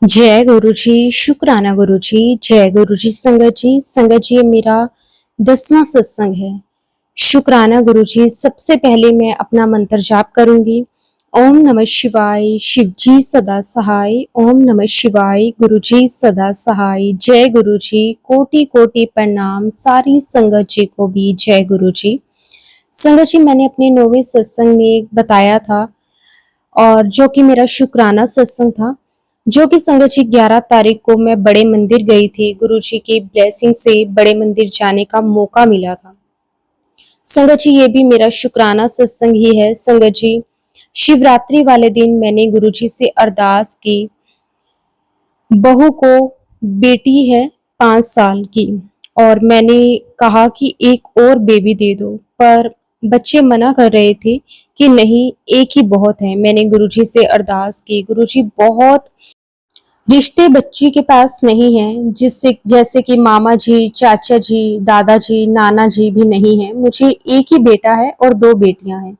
जय गुरु जी, शुक्राना गुरु जी, जय गुरु जी। संगत जी ये मेरा 10वां सत्संग है। शुक्राना गुरु जी। सबसे पहले मैं अपना मंत्र जाप करूंगी। ओम नमः शिवाय, शिव जी सदा सहाय। ओम नमः शिवाय, गुरु जी सदा सहाय। जय गुरु जी, कोटि कोटि प्रणाम सारी संगत जी को भी जय गुरु जी। संगत जी, मैंने अपने 9वें सत्संग में बताया था और जो कि मेरा शुक्राना सत्संग था, जो कि संगत जी 11 तारीख को मैं बड़े मंदिर गई थी। गुरुजी की ब्लेसिंग से बड़े मंदिर जाने का मौका मिला था। संगत जी ये भी मेरा शुक्राना सत्संग ही है। संगत जी, शिवरात्रि वाले दिन मैंने गुरुजी से अरदास की। बहू को बेटी है 5 साल की और मैंने कहा कि एक और बेबी दे दो, पर बच्चे मना कर रहे थे कि नहीं, एक ही बहुत है। मैंने गुरुजी से अरदास की। गुरुजी, बहुत रिश्ते बच्ची के पास नहीं है, जिससे जैसे कि मामा जी, चाचा जी, दादाजी, नाना जी भी नहीं है। मुझे एक ही बेटा है और 2 बेटियां हैं।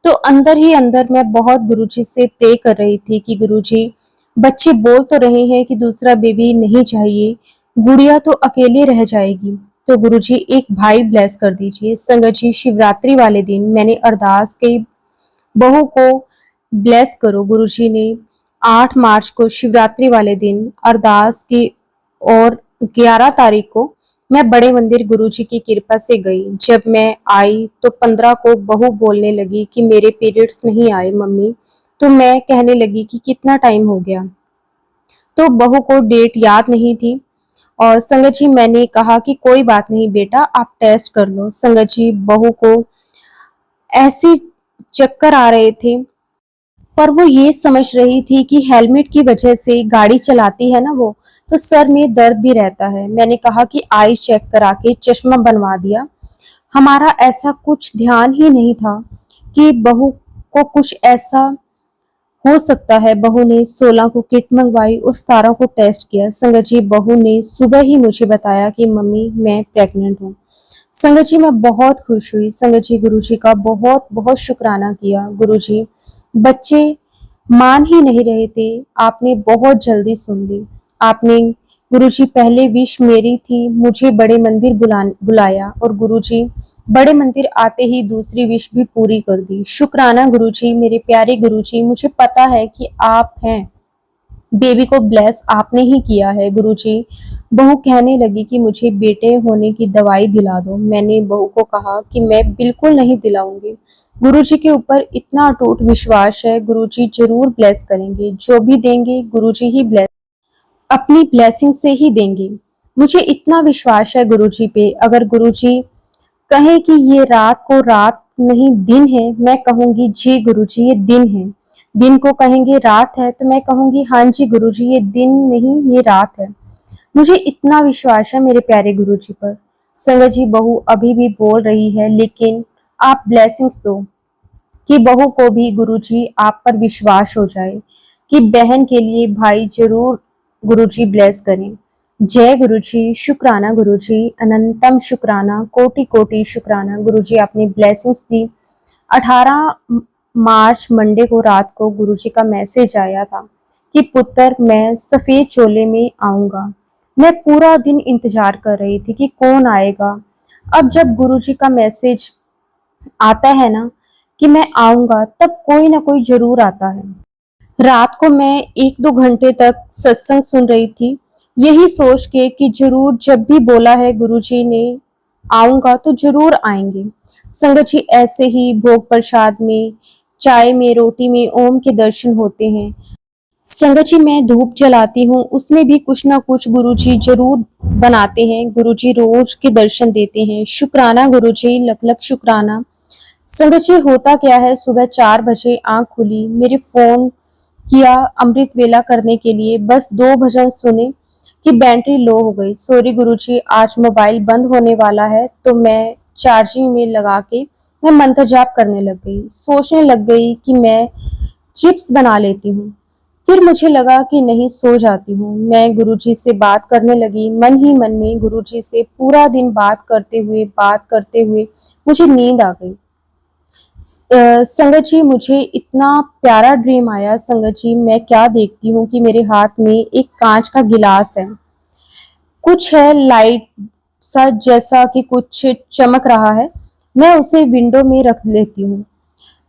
तो अंदर ही अंदर मैं बहुत गुरुजी से प्रे कर रही थी कि गुरुजी, बच्चे बोल तो रहे हैं कि दूसरा बेबी नहीं चाहिए, गुड़िया तो अकेले रह जाएगी, तो गुरुजी एक भाई ब्लेस कर दीजिए। संगत जी, शिवरात्रि वाले दिन मैंने अरदास की, बहू को ब्लेस करो। गुरुजी ने 8 मार्च को शिवरात्रि वाले दिन अरदास की और 11 तारीख को मैं बड़े मंदिर गुरुजी की कृपा से गई। जब मैं आई तो 15 को बहू बोलने लगी कि मेरे पीरियड्स नहीं आए मम्मी। तो मैं कहने लगी कि कितना टाइम हो गया, तो बहू को डेट याद नहीं थी। और संगत जी, मैंने कहा कि कोई बात नहीं बेटा, आप टेस्ट कर लो। संगत जी, बहू को ऐसे चक्कर आ रहे थे, पर वो ये समझ रही थी कि हेलमेट की वजह से गाड़ी चलाती है ना वो, तो सर में दर्द भी रहता है। मैंने कहा कि आई चेक करा के चश्मा बनवा दिया। हमारा ऐसा कुछ ध्यान ही नहीं था कि बहू को कुछ ऐसा हो सकता है। बहू ने 16 को किट मंगवाई और 17 को टेस्ट किया। संगत जी, बहू ने सुबह ही मुझे बताया कि मम्मी मैं प्रेग्नेंट हूँ। संगत जी, मैं बहुत खुश हुई। संगत जी, गुरुजी का बहुत बहुत शुक्राना किया। गुरुजी, बच्चे मान ही नहीं रहे थे, आपने बहुत जल्दी सुन ली। आपने गुरुजी, पहले विश मेरी थी, मुझे बड़े मंदिर बुलाया और गुरुजी बड़े मंदिर आते ही दूसरी विश भी पूरी कर दी। शुक्राना गुरुजी, मेरे प्यारे गुरुजी, मुझे पता है कि आप हैं। बेबी को ब्लेस आपने ही किया है। गुरुजी, बहू कहने लगी कि मुझे बेटे होने की दवाई दिला दो। मैंने बहू को कहा कि मैं बिल्कुल नहीं दिलाऊंगी। गुरुजी के ऊपर इतना अटूट विश्वास है, गुरुजी जरूर ब्लेस करेंगे। जो भी देंगे गुरुजी ही ब्लेस, अपनी ब्लेसिंग से ही देंगे। मुझे इतना विश्वास है गुरुजी पे। अगर गुरुजी कहें कि ये रात को रात नहीं दिन है, मैं कहूंगी जी गुरुजी ये दिन है। दिन को कहेंगे रात है, तो मैं कहूंगी हाँ जी गुरुजी ये दिन नहीं, ये रात है। मुझे इतना विश्वास है मेरे प्यारे गुरुजी पर। संगत जी, बहू अभी भी बोल रही है, लेकिन आप ब्लेसिंग्स दो कि बहू को भी गुरुजी आप पर विश्वास हो जाए कि बहन के लिए भाई जरूर गुरुजी ब्लेस करें। जय गुरुजी, शुक्राना गुरुजी, अनंतम शुक्राना, कोटि कोटि शुक्राना। गुरुजी, आपने ब्लेसिंग्स दी। 18 मार्च मंडे को रात को गुरुजी का मैसेज आया था कि पुत्र मैं सफेद चोले में आऊंगा। मैं पूरा दिन इंतजार कर रही थी कि कौन आएगा। अब जब गुरुजी का मैसेज आता है ना कि मैं आऊंगा, तब कोई ना कोई जरूर आता है। रात को मैं 1-2 घंटे तक सत्संग सुन रही थी, यही सोच के कि जरूर जब भी बोला है गुरुजी ने आऊंगा तो जरूर आएंगे। संगत जी, ऐसे ही भोग प्रसाद में, चाय में, रोटी में ओम के दर्शन होते हैं। संगत जी, मैं धूप जलाती हूँ, उसमें भी कुछ ना कुछ गुरुजी जरूर बनाते हैं। गुरुजी रोज के दर्शन देते हैं। शुक्राना गुरुजी, लख लख शुक्राना। संगत जी, होता क्या है, सुबह 4 बजे आंख खुली, मेरे फोन किया अमृत वेला करने के लिए, बस 2 भजन सुने कि बैटरी लो हो गई। सॉरी गुरुजी, आज मोबाइल बंद होने वाला है, तो मैं चार्जिंग में लगा के मैं मंत्र जाप करने लग गई। सोचने लग गई कि मैं चिप्स बना लेती हूँ। फिर मुझे लगा कि नहीं, सो जाती हूँ। मैं गुरुजी से बात करने लगी, मन ही मन में गुरुजी से पूरा दिन बात करते हुए मुझे नींद आ गई। संगत जी, मुझे इतना प्यारा ड्रीम आया। संगत जी, मैं क्या देखती हूँ कि मेरे हाथ में एक कांच का गिलास है, कुछ है लाइट सा, जैसा कि कुछ चमक रहा है। मैं उसे विंडो में रख लेती हूँ।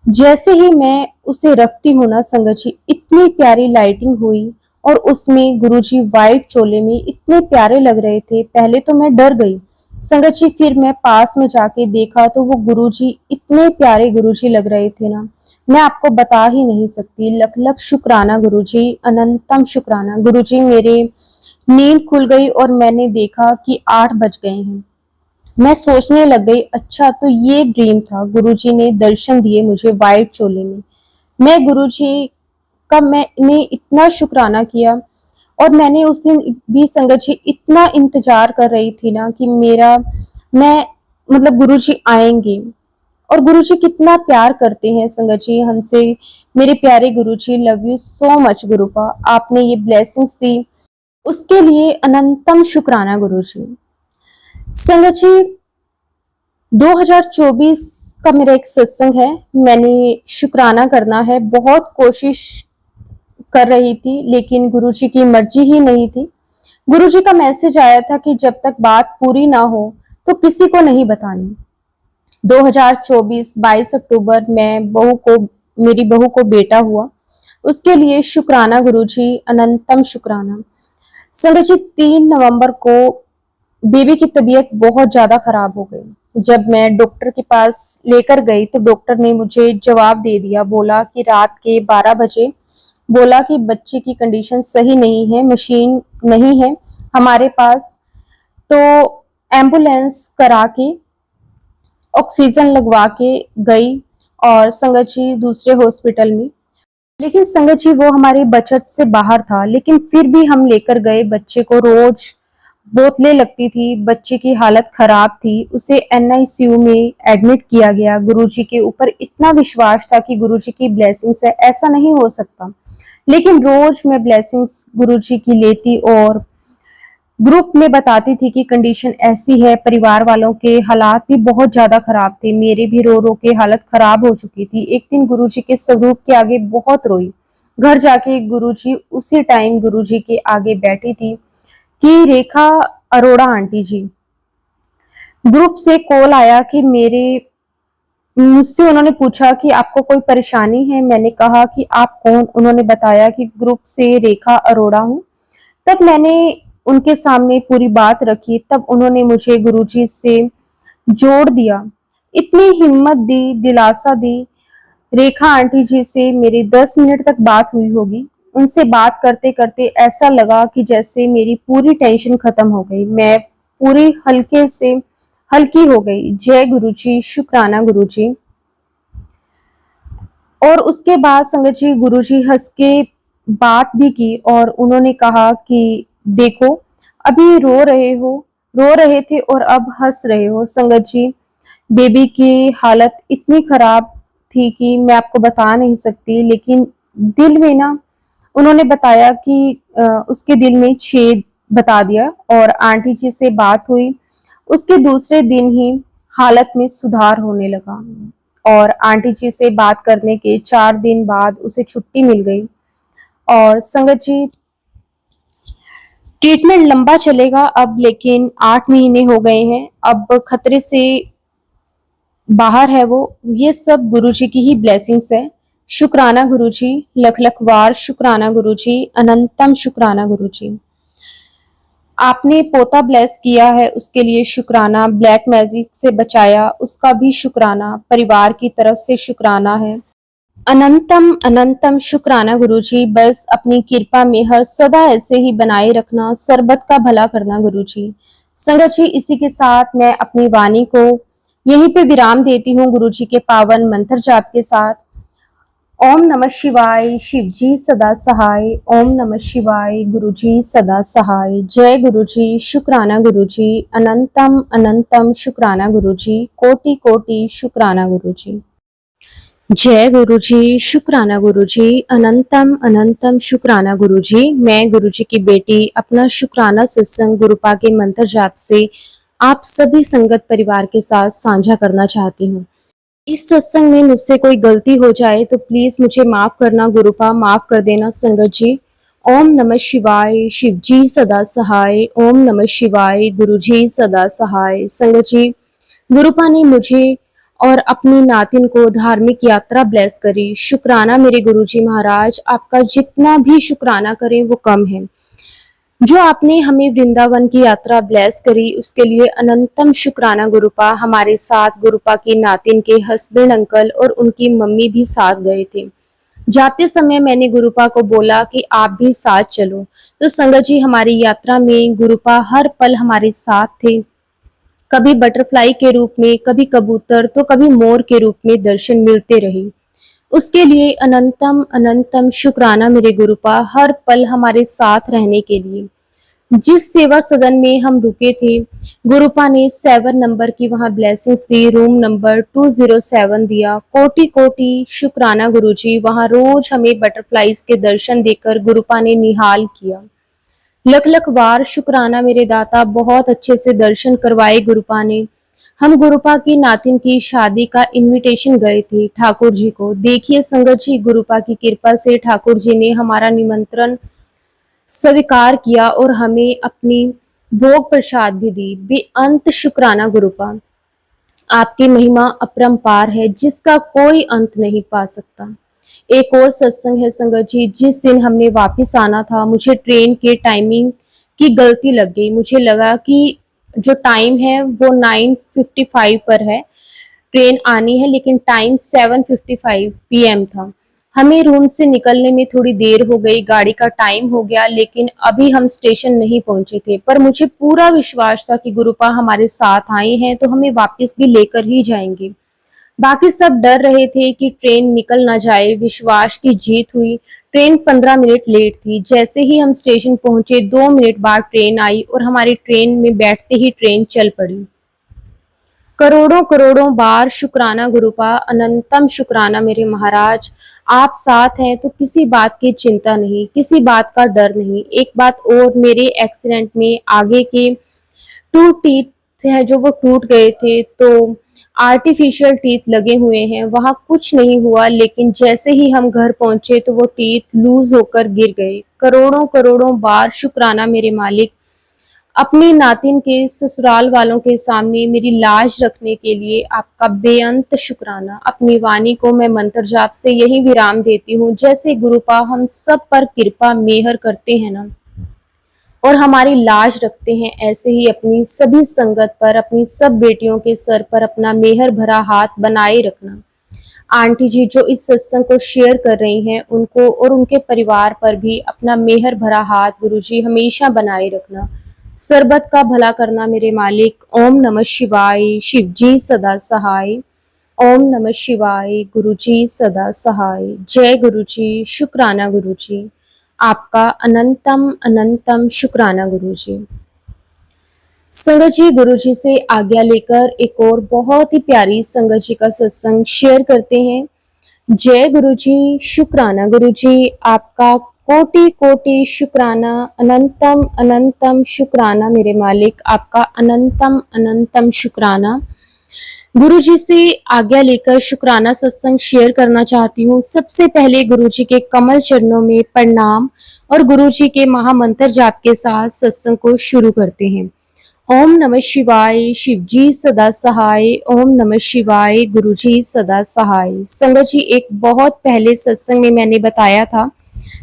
जैसे ही मैं उसे रखती हूँ ना संगत जी, इतनी प्यारी लाइटिंग हुई और उसमें गुरुजी व्हाइट चोले में इतने प्यारे लग रहे थे। पहले तो मैं डर गई संगत जी, फिर मैं पास में जाके देखा तो वो गुरुजी इतने प्यारे गुरुजी लग रहे थे ना, मैं आपको बता ही नहीं सकती। लख लख शुक्राना गुरुजी, अनंतम शुक्राना गुरुजी। मेरे नींद खुल गई और मैंने देखा कि 8 बज गए हैं। मैं सोचने लग गई, अच्छा तो ये ड्रीम था, गुरुजी ने दर्शन दिए मुझे वाइट चोले में। मैं गुरुजी का मैंने इतना शुक्राना किया। और मैंने उस दिन भी संगत जी इतना इंतजार कर रही थी ना कि मेरा मैं मतलब गुरुजी आएंगे। और गुरुजी कितना प्यार करते हैं संगत जी हमसे। मेरे प्यारे गुरुजी, लव यू सो मच गुरुपा, आपने ये ब्लेसिंग्स दी, उसके लिए अनंतम शुक्राना गुरुजी। संगत जी, 2024 का मेरा एक सत्संग है, मैंने शुक्राना करना है, बहुत कोशिश कर रही थी लेकिन गुरुजी की मर्जी ही नहीं थी। गुरुजी का मैसेज आया था कि जब तक बात पूरी ना हो तो किसी को नहीं बतानी। 2024 22 अक्टूबर में मेरी बहू को बेटा हुआ, उसके लिए शुक्राना गुरुजी, अनंतम शुक्राना। संगत जी, 3 नवंबर को बेबी की तबीयत बहुत ज्यादा खराब हो गई। जब मैं डॉक्टर के पास लेकर गई तो डॉक्टर ने मुझे जवाब दे दिया, बोला कि रात के 12 बजे, बोला कि बच्चे की कंडीशन सही नहीं है, मशीन नहीं है हमारे पास। तो एम्बुलेंस करा के ऑक्सीजन लगवा के गई और संगत जी दूसरे हॉस्पिटल में। लेकिन संगत जी वो हमारी बचत से बाहर था, लेकिन फिर भी हम लेकर गए बच्चे को। रोज बोतलें लगती थी, बच्चे की हालत खराब थी, उसे एनआईसीयू में एडमिट किया गया। गुरुजी के ऊपर इतना विश्वास था कि गुरुजी की ब्लेसिंग्स है, ऐसा नहीं हो सकता। लेकिन रोज मैं ब्लेसिंग्स गुरुजी की लेती और ग्रुप में बताती थी कि कंडीशन ऐसी है। परिवार वालों के हालात भी बहुत ज्यादा खराब थे, मेरे भी रो रो के हालत खराब हो चुकी थी। एक दिन गुरुजी के स्वरूप के आगे बहुत रोई। घर जाके गुरुजी उसी टाइम गुरुजी के आगे बैठी थी कि रेखा अरोड़ा आंटी जी, ग्रुप से कॉल आया कि मुझसे उन्होंने पूछा कि आपको कोई परेशानी है। मैंने कहा कि आप कौन? उन्होंने बताया कि ग्रुप से रेखा अरोड़ा हूँ। तब मैंने उनके सामने पूरी बात रखी, तब उन्होंने मुझे गुरुजी से जोड़ दिया, इतनी हिम्मत दी, दिलासा दी। रेखा आंटी जी से मेरी 10 मिनट तक बात हुई होगी। उनसे बात करते करते ऐसा लगा कि जैसे मेरी पूरी टेंशन खत्म हो गई, मैं पूरी हल्के से हल्की हो गई। जय गुरुजी, शुक्राना गुरुजी। और उसके बाद संगत जी गुरुजी हंस के बात भी की और उन्होंने कहा कि देखो, अभी रो रहे थे और अब हंस रहे हो। संगत जी, बेबी की हालत इतनी खराब थी कि मैं आपको बता नहीं सकती। लेकिन दिल में ना, उन्होंने बताया कि उसके दिल में छेद बता दिया। और आंटी जी से बात हुई, उसके दूसरे दिन ही हालत में सुधार होने लगा और आंटी जी से बात करने के 4 दिन बाद उसे छुट्टी मिल गई। और संगत जी, ट्रीटमेंट लंबा चलेगा अब, लेकिन 8 महीने हो गए हैं, अब खतरे से बाहर है वो। ये सब गुरुजी की ही ब्लेसिंग्स है। शुक्राना गुरुजी, लख लख वार शुक्राना गुरुजी, अनंतम शुक्राना गुरुजी। आपने पोता ब्लेस किया है, उसके लिए शुक्राना। ब्लैक मैजिक से बचाया, उसका भी शुक्राना। परिवार की तरफ से शुक्राना है। अनंतम अनंतम शुक्राना गुरुजी। बस अपनी कृपा में हर सदा ऐसे ही बनाए रखना, सरबत का भला करना गुरुजी। संगत जी, इसी के साथ मैं अपनी वाणी को यहीं पे विराम देती हूँ गुरुजी के पावन मंत्र जाप के साथ। ओम नमः शिवाय, शिव जी सदा सहाय। ओम नमः शिवाय, गुरु जी सदा सहाय। जय गुरु जी, शुक्राना गुरु जी, अनंतम अनंतम शुक्राना गुरु जी, कोटि कोटि शुक्राना गुरु जी। जय गुरु जी, शुक्राना गुरु जी, अनंतम अनंतम शुक्राना गुरु जी। मैं गुरु जी की बेटी अपना शुक्राना सत्संग गुरुपा के मंत्र जाप से आप सभी संगत परिवार के साथ साझा करना चाहती हूँ। इस सत्संग में मुझसे कोई गलती हो जाए तो प्लीज मुझे माफ करना गुरुपा, माफ कर देना संगत जी। ओम नमः शिवाय, शिव जी सदा सहाय। ओम नमः शिवाय, गुरु जी सदा सहाय। संगत जी, गुरुपा ने मुझे और अपनी नातिन को धार्मिक यात्रा ब्लेस करी। शुक्राना मेरे गुरुजी महाराज, आपका जितना भी शुक्राना करें वो कम है। जो आपने हमें वृंदावन की यात्रा ब्लेस करी उसके लिए अनंतम शुक्राना गुरुपा। हमारे साथ गुरुपा की नातिन के हस्बैंड अंकल और उनकी मम्मी भी साथ गए थे। जाते समय मैंने गुरुपा को बोला कि आप भी साथ चलो। तो संगत जी, हमारी यात्रा में गुरुपा हर पल हमारे साथ थे। कभी बटरफ्लाई के रूप में, कभी कबूतर, तो कभी मोर के रूप में दर्शन मिलते रहे। उसके लिए अनंतम अनंतम शुक्राना मेरे गुरुपा, हर पल हमारे साथ रहने के लिए। जिस सेवा सदन में हम रुके थे, गुरुपा ने 7 नंबर की वहां ब्लेसिंग्स दी, रूम नंबर 207 दिया। कोटि कोटि शुक्राना गुरुजी, वहां रोज हमें बटरफ्लाईज के दर्शन देकर गुरुपा ने निहाल किया। लख लख बार शुक्राना मेरे दाता, बहुत अच्छे से दर्शन करवाए गुरुपा ने। हम गुरुपा की नातिन की शादी का इनविटेशन गए थे ठाकुर जी को। देखिए संगत जी, गुरुपा की कृपा से ठाकुर जी ने हमारा निमंत्रण स्वीकार किया और हमें अपनी भोग प्रसाद भी दी। बेअंत शुक्राना गुरुपा, आपकी महिमा अपरंपार है जिसका कोई अंत नहीं पा सकता। एक और सत्संग है संगत जी, जिस दिन हमने वापस आना था, मुझे ट्रेन के टाइमिंग की गलती लग गई। मुझे लगा कि जो टाइम है वो 9:55 पर है, ट्रेन आनी है, लेकिन टाइम 7:55 पीएम था। हमें रूम से निकलने में थोड़ी देर हो गई, गाड़ी का टाइम हो गया, लेकिन अभी हम स्टेशन नहीं पहुंचे थे। पर मुझे पूरा विश्वास था कि गुरुपा हमारे साथ आए हैं तो हमें वापस भी लेकर ही जाएंगे। बाकी सब डर रहे थे कि ट्रेन निकल ना जाए। विश्वास की जीत हुई। ट्रेन 15 मिनट लेट थी। जैसे ही हम स्टेशन पहुंचे 2 मिनट बाद ट्रेन आई और हमारी ट्रेन में बैठते ही ट्रेन चल पड़ी। करोड़ों करोड़ों बार शुक्राना गुरुपा, अनंतम शुक्राना मेरे महाराज। आप साथ हैं तो किसी बात की चिंता नहीं, किसी बात का डर नहीं। एक बात और, मेरे एक्सीडेंट में आगे के 2 टीथ है जो वो टूट गए थे, तो आर्टिफिशियल टीथ लगे हुए हैं, वहां कुछ नहीं हुआ, लेकिन जैसे ही हम घर पहुंचे तो वो टीथ लूज होकर गिर गए। करोड़ों करोड़ों बार शुक्राना मेरे मालिक, अपनी नातिन के ससुराल वालों के सामने मेरी लाज रखने के लिए आपका बेअंत शुक्राना। अपनी वाणी को मैं मंत्र जाप से यही विराम देती हूँ। जैसे गुरुपा हम सब पर कृपा मेहर करते हैं ना, और हमारी लाज रखते हैं, ऐसे ही अपनी सभी संगत पर, अपनी सब बेटियों के सर पर अपना मेहर भरा हाथ बनाए रखना। आंटी जी जो इस सत्संग को शेयर कर रही हैं, उनको और उनके परिवार पर भी अपना मेहर भरा हाथ गुरुजी हमेशा बनाए रखना। सरबत का भला करना मेरे मालिक। ओम नमः शिवाय, शिव जी सदा सहाय। ओम नमः शिवाय, गुरुजी सदा सहाय। जय गुरुजी, शुक्राना गुरुजी, आपका अनंतम अनंतम शुक्राना गुरुजी। संगत जी, गुरुजी से आज्ञा लेकर एक और बहुत ही प्यारी संगत जी का सत्संग शेयर करते हैं। जय गुरुजी, शुक्राना गुरुजी, आपका कोटि कोटि शुक्राना, अनंतम अनंतम शुक्राना मेरे मालिक, आपका अनंतम अनंतम शुक्राना। गुरुजी से आज्ञा लेकर शुक्राना सत्संग शेयर करना चाहती हूँ। सबसे पहले गुरुजी के कमल चरणों में प्रणाम और गुरुजी के महामंत्र जाप के साथ सत्संग को शुरू करते हैं। ओम नमः शिवाय, शिव जी सदा सहाय। ओम नमः शिवाय, गुरु जी सदा सहाय। संगत जी, एक बहुत पहले सत्संग में मैंने बताया था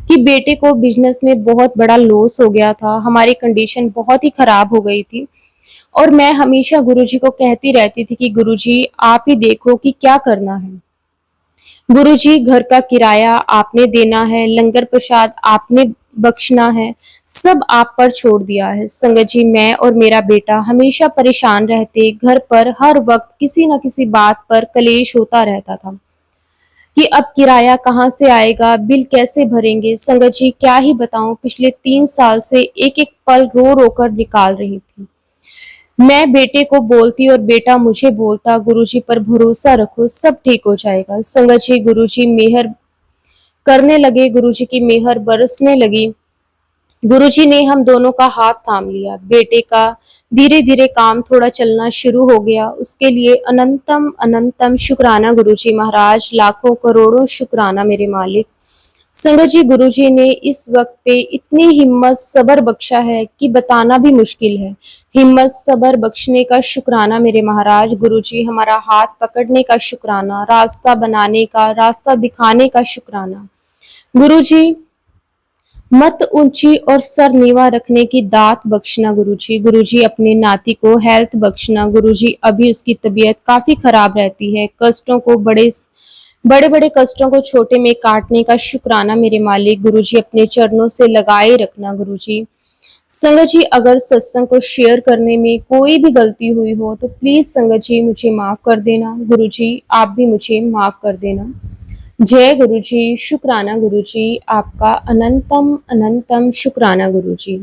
कि बेटे को बिजनेस में बहुत बड़ा लॉस हो गया था। हमारी कंडीशन बहुत ही खराब हो गई थी और मैं हमेशा गुरुजी को कहती रहती थी कि गुरुजी आप ही देखो कि क्या करना है। गुरुजी, घर का किराया आपने देना है, लंगर प्रसाद आपने बख्शना है, सब आप पर छोड़ दिया है। संगत जी, मैं और मेरा बेटा हमेशा परेशान रहते। घर पर हर वक्त किसी न किसी बात पर कलेश होता रहता था कि अब किराया कहाँ से आएगा, बिल कैसे भरेंगे। संगत जी, क्या ही बताऊं, पिछले 3 साल से एक एक पल रो रो कर निकाल रही थी। मैं बेटे को बोलती और बेटा मुझे बोलता, गुरुजी पर भरोसा रखो, सब ठीक हो जाएगा। संगत जी, गुरुजी मेहर करने लगे, गुरुजी की मेहर बरसने लगी। गुरुजी ने हम दोनों का हाथ थाम लिया। बेटे का धीरे धीरे काम थोड़ा चलना शुरू हो गया। उसके लिए अनंतम अनंतम शुक्राना गुरुजी महाराज, लाखों करोड़ों शुक्राना मेरे मालिक। संगत जी, गुरुजी ने इस वक्त पे इतनी हिम्मत सबर बख्शा है कि बताना भी मुश्किल है। हिम्मत सबर बख्शने का शुक्राना मेरे महाराज। गुरुजी हमारा हाथ पकड़ने का शुक्राना, रास्ता बनाने का, रास्ता दिखाने का शुक्राना। गुरुजी मत ऊंची और सर नीवा रखने की दात बख्शना गुरुजी। गुरुजी अपने नाती को हेल्थ बख्शना गुरुजी। अभी उसकी तबीयत काफी खराब रहती है। कष्टों को बड़े बड़े बड़े कष्टों को छोटे में काटने का शुक्राना मेरे मालिक। गुरुजी अपने चरणों से लगाए रखना गुरुजी। संगत जी, अगर सत्संग को शेयर करने में कोई भी गलती हुई हो तो प्लीज संगत जी मुझे माफ कर देना। गुरुजी आप भी मुझे माफ कर देना। जय गुरुजी। शुक्राना गुरुजी, आपका अनंतम अनंतम शुक्राना गुरुजी।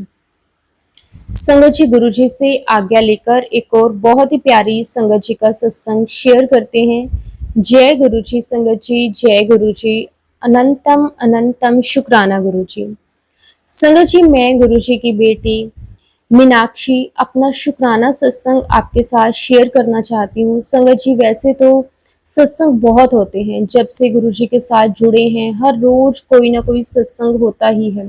संगत जी, गुरुजी से आज्ञा लेकर एक और बहुत ही प्यारी संगत जी का सत्संग शेयर करते हैं। जय गुरुजी संगत जी, जय गुरुजी, अनंतम अनंतम शुक्राना गुरुजी। संगत जी, मैं गुरुजी की बेटी मीनाक्षी अपना शुक्राना सत्संग आपके साथ शेयर करना चाहती हूँ। संगत जी, वैसे तो सत्संग बहुत होते हैं, जब से गुरुजी के साथ जुड़े हैं हर रोज कोई ना कोई सत्संग होता ही है।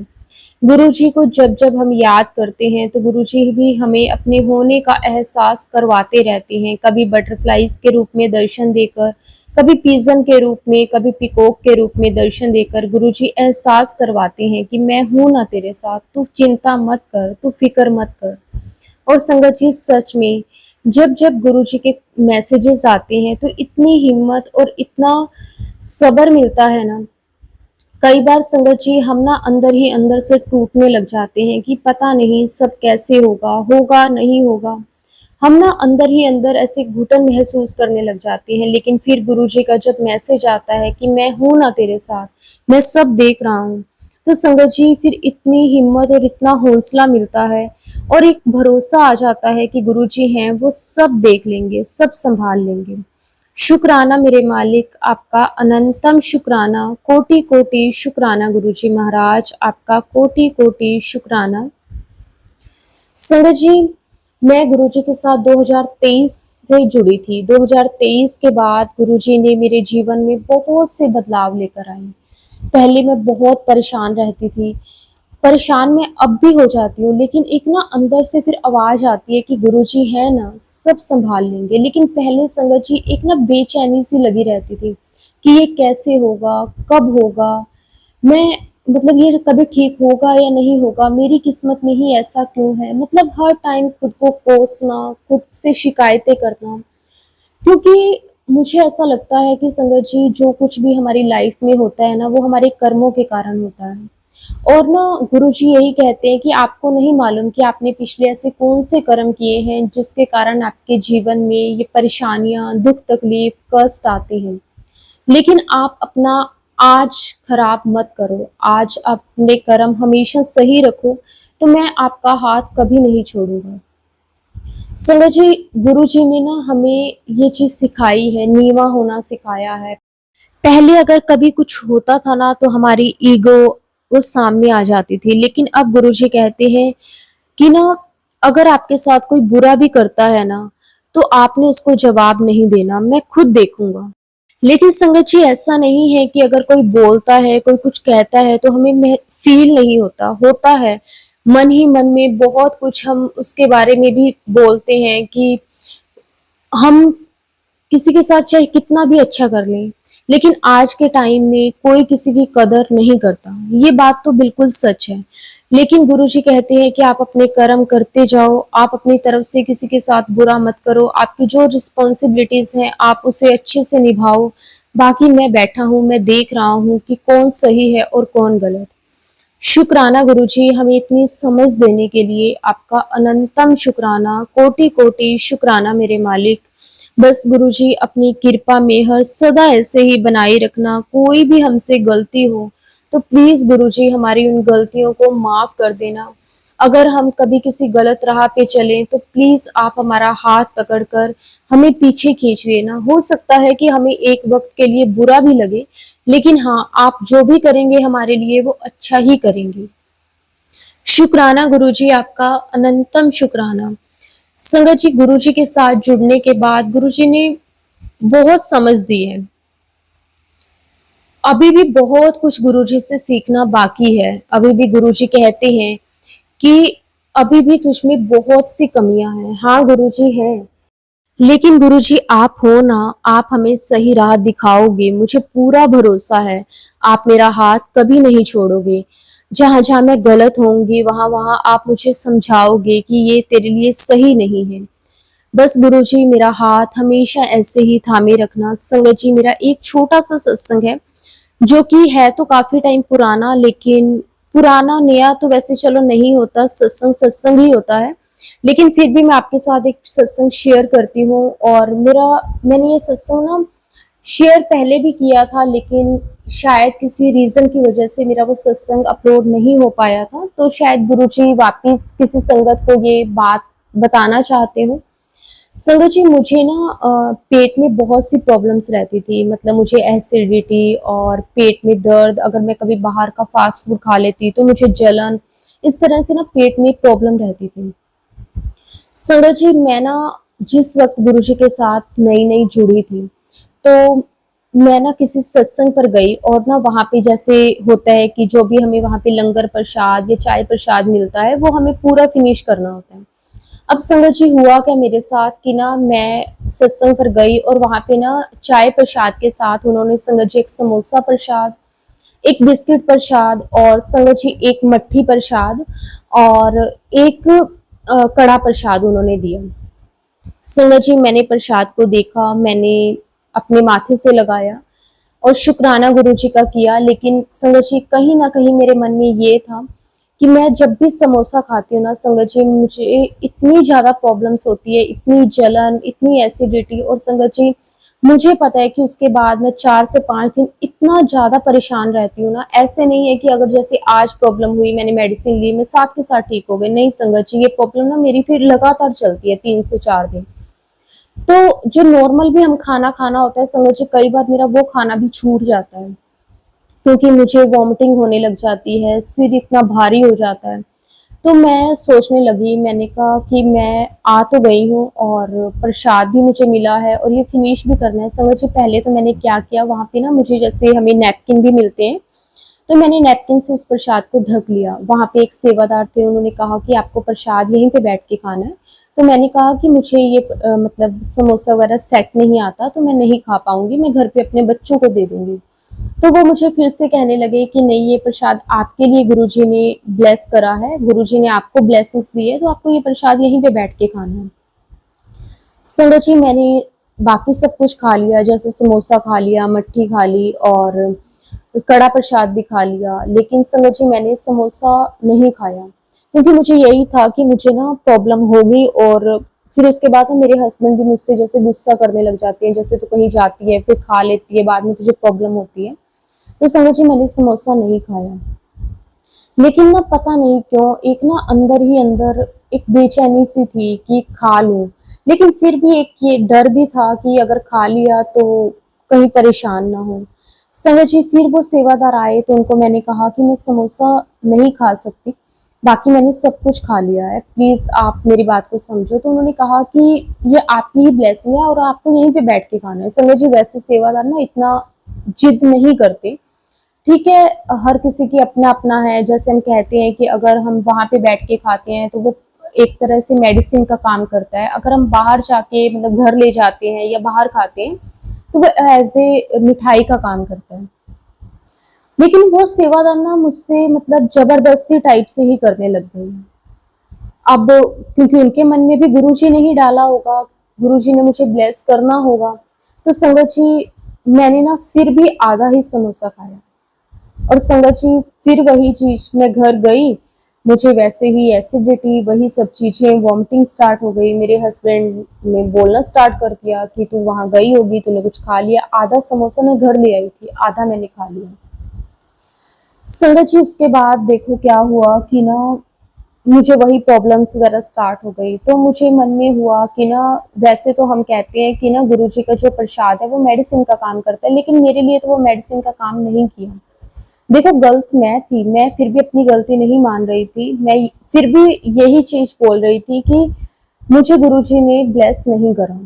गुरुजी को जब जब हम याद करते हैं तो गुरुजी भी हमें अपने होने का एहसास करवाते रहते हैं। कभी बटरफ्लाइज के रूप में दर्शन देकर, कभी पिजन के रूप में, कभी पिकॉक के रूप में दर्शन देकर गुरुजी एहसास करवाते हैं कि मैं हूं ना तेरे साथ, तू चिंता मत कर, तू फिक्र मत कर। और संगत जी, सच में जब जब गुरुजी के मैसेजेस आते हैं तो इतनी हिम्मत और इतना सब्र मिलता है ना। कई बार संगत जी हम ना अंदर ही अंदर से टूटने लग जाते हैं कि पता नहीं सब कैसे होगा, होगा नहीं होगा। हम ना अंदर ही अंदर ऐसे घुटन महसूस करने लग जाते हैं। लेकिन फिर गुरुजी का जब मैसेज आता है कि मैं हूं ना तेरे साथ, मैं सब देख रहा हूँ, तो संगत जी फिर इतनी हिम्मत और इतना हौसला मिलता है और एक भरोसा आ जाता है कि गुरुजी हैं वो सब देख लेंगे, सब संभाल लेंगे। शुक्राना मेरे मालिक, आपका अनंतम शुक्राना, कोटि कोटि शुक्राना गुरुजी महाराज, आपका कोटि कोटि शुक्राना। संगत जी, मैं गुरुजी के साथ 2023 से जुड़ी थी। 2023 के बाद गुरुजी ने मेरे जीवन में बहुत से बदलाव लेकर आए। पहले मैं बहुत परेशान रहती थी, परेशान मैं अब भी हो जाती हूँ, लेकिन एक ना अंदर से फिर आवाज आती है कि गुरुजी है ना, सब संभाल लेंगे। लेकिन पहले संगत जी एक ना बेचैनी सी लगी रहती थी कि ये कैसे होगा, कब होगा, मैं मतलब ये कभी ठीक होगा या नहीं होगा, मेरी किस्मत में ही ऐसा क्यों है। मतलब हर टाइम खुद को कोसना, खुद से शिकायतें करना। क्योंकि मुझे ऐसा लगता है कि संगत जी जो कुछ भी हमारी लाइफ में होता है ना, वो हमारे कर्मों के कारण होता है। और ना गुरुजी यही कहते हैं कि आपको नहीं मालूम कि आपने पिछले ऐसे कौन से कर्म किए हैं जिसके कारण आपके जीवन में ये परेशानियां, दुख, तकलीफ, कष्ट आते हैं। लेकिन आप अपना आज खराब मत करो, आज अपने कर्म हमेशा सही रखो, तो मैं आपका हाथ कभी नहीं छोड़ूंगा। संगत जी, गुरु जी ने ना हमें ये चीज सिखाई है, नीवा होना सिखाया है। पहले अगर कभी कुछ होता था ना तो हमारी ईगो वो सामने आ जाती थी, लेकिन अब गुरु जी कहते हैं कि ना अगर आपके साथ कोई बुरा भी करता है ना तो आपने उसको जवाब नहीं देना, मैं खुद देखूंगा। लेकिन संगत जी ऐसा नहीं है कि अगर कोई बोलता है, कोई कुछ कहता है तो हमें फील नहीं होता, होता है। मन ही मन में बहुत कुछ हम उसके बारे में भी बोलते हैं कि हम किसी के साथ चाहे कितना भी अच्छा कर लें, लेकिन आज के टाइम में कोई किसी की कदर नहीं करता। ये बात तो बिल्कुल सच है। लेकिन गुरुजी कहते हैं कि आप अपने कर्म करते जाओ, आप अपनी तरफ से किसी के साथ बुरा मत करो, आपकी जो रिस्पॉन्सिबिलिटीज हैं आप उसे अच्छे से निभाओ। बाकी मैं बैठा हूँ, मैं देख रहा हूँ कि कौन सही है और कौन गलत। शुक्राना गुरुजी, हमें इतनी समझ देने के लिए आपका अनंतम शुक्राना, कोटि कोटि शुक्राना मेरे मालिक। बस गुरुजी अपनी कृपा मेहर सदा ऐसे ही बनाए रखना। कोई भी हमसे गलती हो तो प्लीज गुरुजी हमारी उन गलतियों को माफ कर देना। अगर हम कभी किसी गलत राह पे चलें तो प्लीज आप हमारा हाथ पकड़कर हमें पीछे खींच लेना। हो सकता है कि हमें एक वक्त के लिए बुरा भी लगे, लेकिन हाँ, आप जो भी करेंगे हमारे लिए वो अच्छा ही करेंगे। शुक्राना गुरुजी, आपका अनंतम शुक्राना। संगत जी, गुरुजी के साथ जुड़ने के बाद गुरुजी ने बहुत समझ दी है। अभी भी बहुत कुछ गुरुजी से सीखना बाकी है। अभी भी गुरुजी कहते हैं कि अभी भी तुझ में बहुत सी कमियां हैं। हाँ गुरुजी हैं, लेकिन गुरुजी आप हो ना, आप हमें सही राह दिखाओगे, मुझे पूरा भरोसा है। आप मेरा हाथ कभी नहीं छोड़ोगे। जहाँ जहाँ मैं गलत होंगी वहाँ वहाँ आप मुझे समझाओगे कि ये तेरे लिए सही नहीं है। बस गुरुजी मेरा हाथ हमेशा ऐसे ही थामे रखना। संगत जी, मेरा एक छोटा सा सत्संग है जो कि है तो काफी टाइम पुराना, लेकिन पुराना नया तो वैसे चलो नहीं होता, सत्संग सत्संग ही होता है। लेकिन फिर भी मैं आपके साथ एक सत्संग शेयर करती हूँ। और मैंने ये सत्संग ना शेयर पहले भी किया था, लेकिन शायद किसी रीजन की वजह से मेरा वो सत्संग अपलोड नहीं हो पाया था। तो शायद गुरुजी वापिस किसी संगत को ये बात बताना चाहते हो। संगत जी, मुझे ना पेट में बहुत सी प्रॉब्लम्स रहती थी। मतलब मुझे एसिडिटी और पेट में दर्द, अगर मैं कभी बाहर का फास्ट फूड खा लेती तो मुझे जलन, इस तरह से ना पेट में प्रॉब्लम रहती थी। संगत जी, मैं ना जिस वक्त गुरुजी के साथ नई नई जुड़ी थी, तो मैं ना किसी सत्संग पर गई और ना वहाँ पे जैसे होता है कि जो भी हमें वहाँ पे लंगर प्रसाद या चाय प्रसाद मिलता है वो हमें पूरा फिनिश करना होता है। अब संगत जी, हुआ क्या मेरे साथ कि ना मैं सत्संग पर गई और वहाँ पे ना चाय प्रसाद के साथ उन्होंने संगत जी एक समोसा प्रसाद, एक बिस्किट प्रसाद और संगत जी एक मट्ठी प्रसाद और एक कड़ा प्रसाद उन्होंने दिया। संगत जी, मैंने प्रसाद को देखा, मैंने अपने माथे से लगाया और शुक्राना गुरुजी का किया। लेकिन संगत जी, कहीं ना कहीं मेरे मन में ये था कि मैं जब भी समोसा खाती हूँ ना संगत जी, मुझे इतनी ज्यादा प्रॉब्लम्स होती है, इतनी जलन, इतनी एसिडिटी। और संगत जी, मुझे पता है कि उसके बाद मैं 4 से 5 दिन इतना ज्यादा परेशान रहती हूँ ना। ऐसे नहीं है कि अगर जैसे आज प्रॉब्लम हुई, मैंने मेडिसिन ली, मैं साथ के साथ ठीक हो गई। नहीं संगत जी, ये प्रॉब्लम ना मेरी फिर लगातार चलती है 3 से 4 दिन। तो जो नॉर्मल भी हम खाना खाना होता है संगत जी, कई बार मेरा वो खाना भी छूट जाता है, क्योंकि मुझे वॉमिटिंग होने लग जाती है, सिर इतना भारी हो जाता है। तो मैं सोचने लगी, मैंने कहा कि मैं आ तो गई हूँ और प्रसाद भी मुझे मिला है और ये फिनिश भी करना है। संगत जी, पहले तो मैंने क्या किया, वहाँ पे ना मुझे जैसे हमें नैपकिन भी मिलते हैं, तो मैंने नैपकिन से उस प्रसाद को ढक लिया। वहाँ पे एक सेवादार थे, उन्होंने कहा कि आपको प्रसाद यहीं पे बैठ के खाना है। तो मैंने कहा कि मुझे ये मतलब समोसा वगैरह सेट नहीं आता, तो मैं नहीं खा पाऊंगी, मैं घर पे अपने बच्चों को दे दूंगी। तो वो मुझे फिर से कहने लगे कि नहीं, ये प्रसाद आपके लिए गुरुजी ने ब्लेस करा है, गुरुजी ने आपको ब्लेसिंग्स दी है, तो आपको ये प्रसाद यहीं पे बैठ के खाना है। संगत जी, मैंने बाकी सब कुछ खा लिया, जैसे समोसा खा लिया, मट्ठी खा ली और कड़ा प्रसाद भी खा लिया। लेकिन संगत जी, मैंने समोसा नहीं खाया, क्योंकि मुझे यही था कि मुझे ना प्रॉब्लम होगी। और फिर उसके बाद ना मेरे हस्बैंड भी मुझसे जैसे गुस्सा करने लग जाते हैं, जैसे तू कहीं जाती है फिर खा लेती है, बाद में तुझे प्रॉब्लम होती है। तो संगत जी, मैंने समोसा नहीं खाया। लेकिन ना पता नहीं क्यों एक ना अंदर ही अंदर एक बेचैनी सी थी कि खा लूं। लेकिन फिर भी एक ये डर भी था कि अगर खा लिया तो कहीं परेशान ना हो। संगत जी, फिर वो सेवादार आए तो उनको मैंने कहा कि मैं समोसा नहीं खा सकती, बाकी मैंने सब कुछ खा लिया है, प्लीज आप मेरी बात को समझो। तो उन्होंने कहा कि ये आपकी ही ब्लेसिंग है और आपको यहीं पे बैठ के खाना है। संगत जी, वैसे सेवादार ना इतना जिद नहीं करते, ठीक है, हर किसी की अपना अपना है। जैसे हम कहते हैं कि अगर हम वहाँ पे बैठ के खाते हैं तो वो एक तरह से मेडिसिन का काम करता है। अगर हम बाहर जाके मतलब घर ले जाते हैं या बाहर खाते हैं तो वो एज ए मिठाई का काम करता है। लेकिन वो सेवादार ना मुझसे मतलब जबरदस्ती टाइप से ही करने लग गई। अब क्योंकि उनके मन में भी गुरुजी ने ही डाला होगा, गुरुजी ने मुझे ब्लेस करना होगा। तो संगत जी, मैंने ना फिर भी आधा ही समोसा खाया। और संगत जी, फिर वही चीज, मैं घर गई, मुझे वैसे ही एसिडिटी, वही सब चीजें, वॉमिटिंग स्टार्ट हो गई। मेरे हस्बैंड ने बोलना स्टार्ट कर दिया कि तू वहां गई होगी, तूने कुछ खा लिया। आधा समोसा मैं घर ले आई थी, आधा मैंने खा लिया। संगत जी, उसके बाद देखो क्या हुआ कि ना मुझे वही प्रॉब्लम्स वगैरह स्टार्ट हो गई। तो मुझे मन में हुआ कि ना वैसे तो हम कहते हैं कि ना गुरुजी का जो प्रसाद है वो मेडिसिन का काम करता है, लेकिन मेरे लिए तो वो मेडिसिन का काम नहीं किया। देखो गलत मैं थी, मैं फिर भी अपनी गलती नहीं मान रही थी। मैं फिर भी यही चीज़ बोल रही थी कि मुझे गुरुजी ने ब्लेस नहीं करा।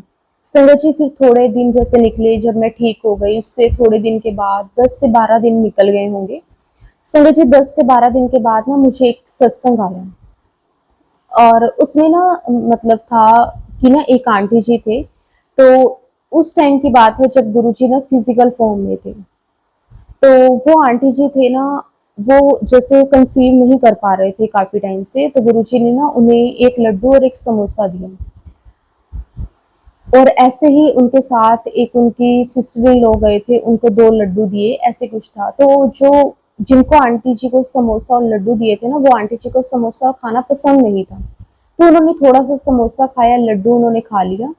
संगत जी फिर थोड़े दिन जैसे निकले, जब मैं ठीक हो गई उससे थोड़े दिन के बाद 10 से 12 दिन निकल गए होंगे। संगत जी 10 से 12 दिन के बाद ना मुझे एक सत्संग आया, और उसमें ना मतलब था कि ना एक आंटी जी थे। तो उस टाइम की बात है जब गुरुजी ना फिजिकल फॉर्म में थे। तो वो आंटी जी थे ना, वो जैसे कंसीव नहीं कर पा रहे थे काफी टाइम से, तो गुरुजी ने ना उन्हें एक लड्डू और एक समोसा दिया। और ऐसे ही उनके साथ एक उनकी सिस्टर इन लॉ गए थे, उनको 2 लड्डू दिए, ऐसे कुछ था। तो जो जिनको आंटी जी को समोसा और लड्डू दिए थे ना, वो आंटी जी को समोसा खाना पसंद नहीं था। तो उन्होंने थोड़ा सा समोसा खाया, लड्डू उन्होंने खा लिया।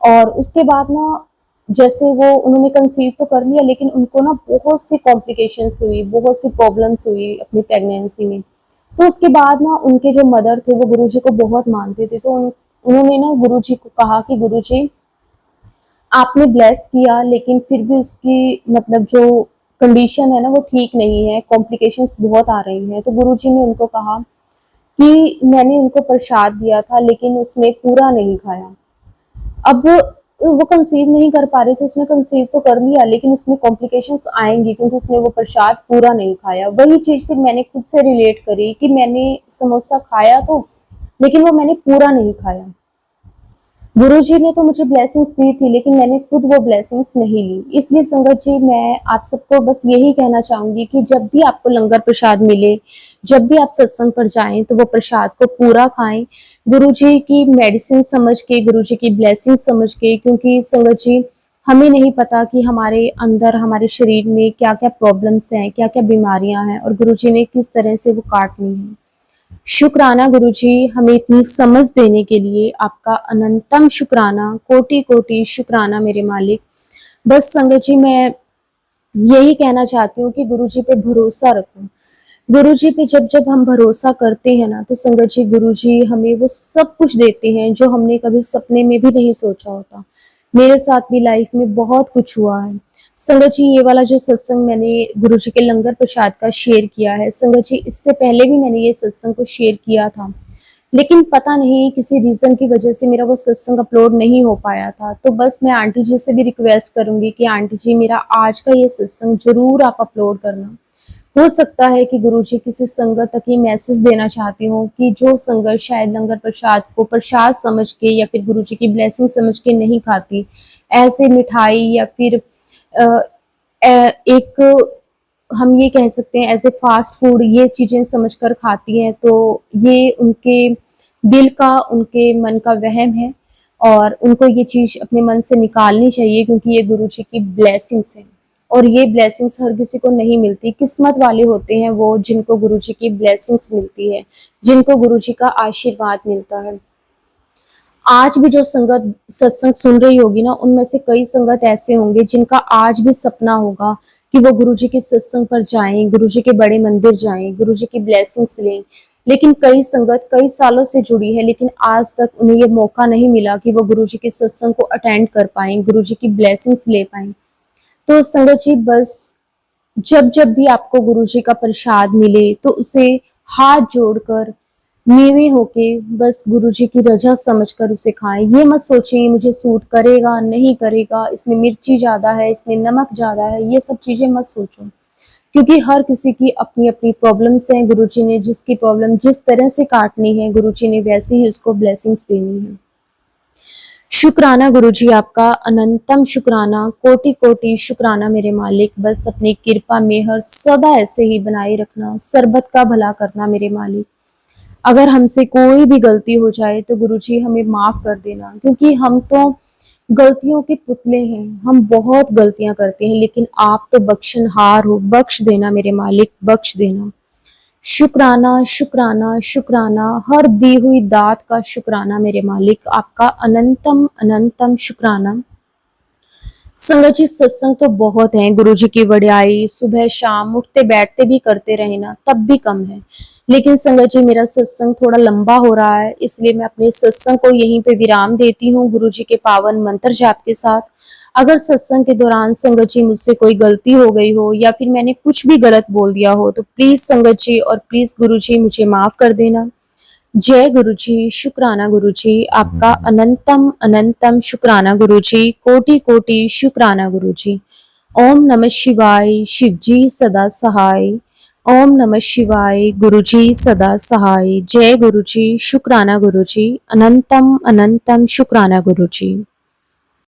और उसके बाद ना जैसे वो उन्होंने कंसीव तो कर लिया, लेकिन उनको ना बहुत सी कॉम्प्लिकेशंस हुई, बहुत सी प्रॉब्लम्स हुई अपनी प्रेगनेंसी में। तो उसके बाद ना उनके जो मदर थे वो गुरुजी को बहुत मानते थे। तो उन्होंने ना गुरुजी को कहा कि गुरुजी आपने ब्लेस किया, लेकिन फिर भी उसकी मतलब जो कंडीशन है ना वो ठीक नहीं है, कॉम्प्लिकेशंस बहुत आ रही हैं। तो गुरुजी ने उनको कहा कि मैंने उनको प्रसाद दिया था लेकिन उसने पूरा नहीं खाया। अब वो कंसीव नहीं कर पा रही थी, उसने कंसीव तो कर लिया लेकिन उसमें कॉम्प्लिकेशंस आएंगी क्योंकि उसने वो प्रसाद पूरा नहीं खाया। वही चीज फिर मैंने खुद से रिलेट करी कि मैंने समोसा खाया तो, लेकिन वो मैंने पूरा नहीं खाया। गुरुजी ने तो मुझे ब्लेसिंग्स दी थी लेकिन मैंने खुद वो ब्लेसिंग्स नहीं ली। इसलिए संगत जी मैं आप सबको बस यही कहना चाहूंगी कि जब भी आपको लंगर प्रसाद मिले, जब भी आप सत्संग पर जाएं तो वो प्रसाद को पूरा खाएं, गुरुजी की मेडिसिन समझ के, गुरुजी की ब्लेसिंग समझ के। क्योंकि संगत जी हमें नहीं पता कि हमारे अंदर, हमारे शरीर में क्या क्या प्रॉब्लम्स हैं, क्या क्या बीमारियां हैं, और गुरुजी ने किस तरह से वो काटनी है। शुक्राना गुरुजी, हमें इतनी समझ देने के लिए आपका अनंतम शुक्राना, कोटि कोटि शुक्राना मेरे मालिक। बस संगत जी मैं यही कहना चाहती हूँ कि गुरुजी पे भरोसा रखो। गुरुजी पे जब जब हम भरोसा करते हैं ना, तो संगत जी गुरुजी हमें वो सब कुछ देते हैं जो हमने कभी सपने में भी नहीं सोचा होता। मेरे साथ भी लाइफ में बहुत कुछ हुआ है। संगत जी ये वाला जो सत्संग मैंने गुरुजी के लंगर प्रसाद का शेयर किया है, संगत जी इससे पहले भी मैंने ये सत्संग को शेयर किया था, लेकिन पता नहीं किसी रीज़न की वजह से मेरा वो सत्संग अपलोड नहीं हो पाया था। तो बस मैं आंटी जी से भी रिक्वेस्ट करूँगी कि आंटी जी मेरा आज का ये सत्संग ज़रूर आप अपलोड करना। हो सकता है कि गुरुजी किसी संगत तक ये मैसेज देना चाहती हूँ कि जो संगत शायद लंगर प्रसाद को प्रसाद समझ के या फिर गुरुजी की ब्लेसिंग समझ के नहीं खाती, ऐसे मिठाई या फिर अ, एक हम ये कह सकते हैं एज ए फास्ट फूड ये चीज़ें समझकर खाती हैं, तो ये उनके दिल का, उनके मन का वहम है, और उनको ये चीज़ अपने मन से निकालनी चाहिए क्योंकि ये गुरुजी की ब्लेसिंग्स हैं। और ये ब्लेसिंग्स हर किसी को नहीं मिलती। किस्मत वाले होते हैं वो जिनको गुरुजी की ब्लेसिंग्स मिलती है, जिनको गुरुजी का आशीर्वाद मिलता है। आज भी जो संगत सत्संग सुन रही होगी ना, उनमें से कई संगत ऐसे होंगे जिनका आज भी सपना होगा कि वो गुरुजी के सत्संग पर जाएं, गुरुजी के बड़े मंदिर जाएं, गुरुजी की ब्लेसिंग्स लें। लेकिन कई संगत कई सालों से जुड़ी है लेकिन आज तक उन्हें ये मौका नहीं मिला कि वो गुरुजी के सत्संग को अटेंड कर पाएं, गुरुजी की ब्लेसिंग्स ले पाएं। तो संगत जी बस जब जब भी आपको गुरुजी का प्रसाद मिले तो उसे हाथ जोड़कर, नीवे होके, बस गुरुजी की रजा समझकर उसे खाएं। ये मत सोचिए मुझे सूट करेगा नहीं करेगा, इसमें मिर्ची ज़्यादा है, इसमें नमक ज़्यादा है, ये सब चीज़ें मत सोचो। क्योंकि हर किसी की अपनी अपनी प्रॉब्लम्स हैं। गुरुजी ने जिसकी प्रॉब्लम जिस तरह से काटनी है, गुरुजी ने वैसे ही उसको ब्लेसिंग्स देनी है। शुक्राना गुरुजी आपका, अनंतम शुक्राना, कोटि कोटि शुक्राना मेरे मालिक। बस अपनी कृपा मेहर सदा ऐसे ही बनाए रखना, सरबत का भला करना मेरे मालिक। अगर हमसे कोई भी गलती हो जाए तो गुरुजी हमें माफ कर देना, क्योंकि हम तो गलतियों के पुतले हैं, हम बहुत गलतियां करते हैं, लेकिन आप तो बख्शनहार हो, बख्श देना मेरे मालिक, बख्श देना। शुक्राना शुक्राना शुक्राना, हर दी हुई दात का शुक्राना मेरे मालिक, आपका अनंतम अनंतम शुक्राना। संगत जी सत्संग तो बहुत है, गुरु जी की वड्याई सुबह शाम उठते बैठते भी करते रहे ना तब भी कम है। लेकिन संगत जी मेरा सत्संग थोड़ा लंबा हो रहा है, इसलिए मैं अपने सत्संग को यहीं पे विराम देती हूँ गुरु जी के पावन मंत्र जाप के साथ। अगर सत्संग के दौरान संगत जी मुझसे कोई गलती हो गई हो या फिर मैंने कुछ भी गलत बोल दिया हो तो प्लीज संगत जी और प्लीज गुरु जी मुझे माफ कर देना। जय गुरु जी, शुक्राना गुरु जी, आपका अनंतम अनंतम शुक्राना गुरु जी, कोटि कोटि शुक्राना गुरु जी। ओम नमः शिवाय, शिव जी सदा सहाय। ओम नमः शिवाय, गुरु जी सदा सहाय। जय गुरु जी, शुक्राना गुरु जी, अनंतम अनंतम शुक्राना गुरु जी।